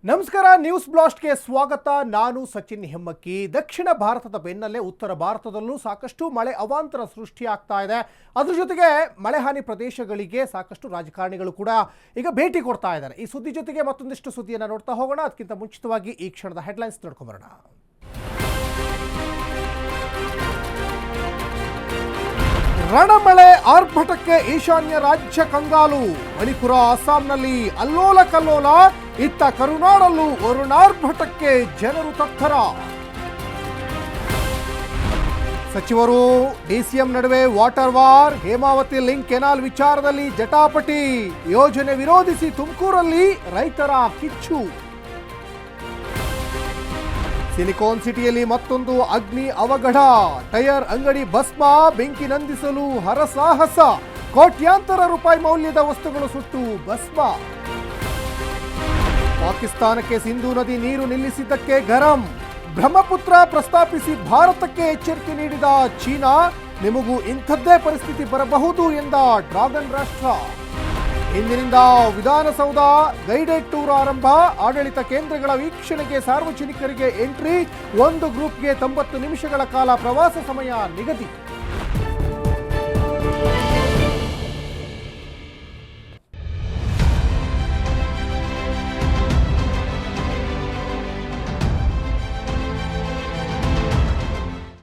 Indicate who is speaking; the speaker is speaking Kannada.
Speaker 1: ನಮಸ್ಕಾರ, ನ್ಯೂಸ್ ಬ್ಲಾಸ್ಟ್ಗೆ ಸ್ವಾಗತ. ನಾನು ಸಚಿನ್ ಹೆಮ್ಮಕ್ಕಿ. ದಕ್ಷಿಣ ಭಾರತದ ಬೆನ್ನಲ್ಲೇ ಉತ್ತರ ಭಾರತದಲ್ಲೂ ಸಾಕಷ್ಟು ಮಳೆ ಅವಾಂತರ ಸೃಷ್ಟಿಯಾಗ್ತಾ ಇದೆ. ಅದ್ರ ಜೊತೆಗೆ ಮಳೆ ಹಾನಿ ಪ್ರದೇಶಗಳಿಗೆ ಸಾಕಷ್ಟು ರಾಜಕಾರಣಿಗಳು ಕೂಡ ಈಗ ಭೇಟಿ ಕೊಡ್ತಾ ಇದ್ದಾರೆ. ಈ ಸುದ್ದಿ ಜೊತೆಗೆ ಮತ್ತೊಂದಿಷ್ಟು ಸುದ್ದಿಯನ್ನು ನೋಡ್ತಾ ಹೋಗೋಣ. ಅದಕ್ಕಿಂತ ಮುಂಚಿತವಾಗಿ ಈ ಕ್ಷಣದ ಹೆಡ್ಲೈನ್ಸ್ ನೋಡ್ಕೊಂಬರೋಣ. ರಣಮಳೆ ಆರ್ಭಟಕ್ಕೆ ಈಶಾನ್ಯ ರಾಜ್ಯ ಕಂಗಾಲು. ಮಣಿಪುರ, ಅಸ್ಸಾಂನಲ್ಲಿ ಅಲ್ಲೋಲ ಕಲ್ಲೋಲ. ಇತ್ತ ಕರುನಾಡಲ್ಲೂ ವರುಣಾರ್ಭಟಕ್ಕೆ ಜನರು ತತ್ತರ. ಸಚಿವರು ಡಿಸಿಎಂ ನಡುವೆ water war. Hemavathi link canal ವಿಚಾರದಲ್ಲಿ ಜಟಾಪಟಿ. ಯೋಜನೆ ವಿರೋಧಿಸಿ ತುಮಕೂರಲ್ಲಿ ರೈತರ ಕಿಚ್ಚು. ಸಿಲಿಕಾನ್ ಸಿಟಿಯಲ್ಲಿ ಮತ್ತೊಂದು ಅಗ್ನಿ ಅವಘಡ. ಟೈರ್ ಅಂಗಡಿ ಭಸ್ಮ. ಬೆಂಕಿ ನಂದಿಸಲು ಹರಸಾಹಸ. ಕೋಟ್ಯಾಂತರ ರೂಪಾಯಿ ಮೌಲ್ಯದ ವಸ್ತುಗಳು ಸುಟ್ಟು ಭಸ್ಮ. ಪಾಕಿಸ್ತಾನಕ್ಕೆ ಸಿಂಧೂ ನದಿ ನೀರು ನಿಲ್ಲಿಸಿದ್ದಕ್ಕೆ ಗರಂ. ಬ್ರಹ್ಮಪುತ್ರ ಪ್ರಸ್ತಾಪಿಸಿ ಭಾರತಕ್ಕೆ ಎಚ್ಚರಿಕೆ ನೀಡಿದ ಚೀನಾ. ನಿಮಗೂ ಇಂಥದ್ದೇ ಪರಿಸ್ಥಿತಿ ಬರಬಹುದು ಎಂದ ಡ್ರಾಗನ್ ರಾಷ್ಟ್ರ. ಇಂದಿನಿಂದ ವಿಧಾನಸೌಧ ಗೈಡೆಡ್ ಟೂರ್ ಆರಂಭ. ಆಡಳಿತ ಕೇಂದ್ರಗಳ ವೀಕ್ಷಣೆಗೆ ಸಾರ್ವಜನಿಕರಿಗೆ ಎಂಟ್ರಿ. ಒಂದು ಗ್ರೂಪ್ಗೆ 90 ನಿಮಿಷಗಳ ಕಾಲ ಪ್ರವಾಸ ಸಮಯ ನಿಗದಿ.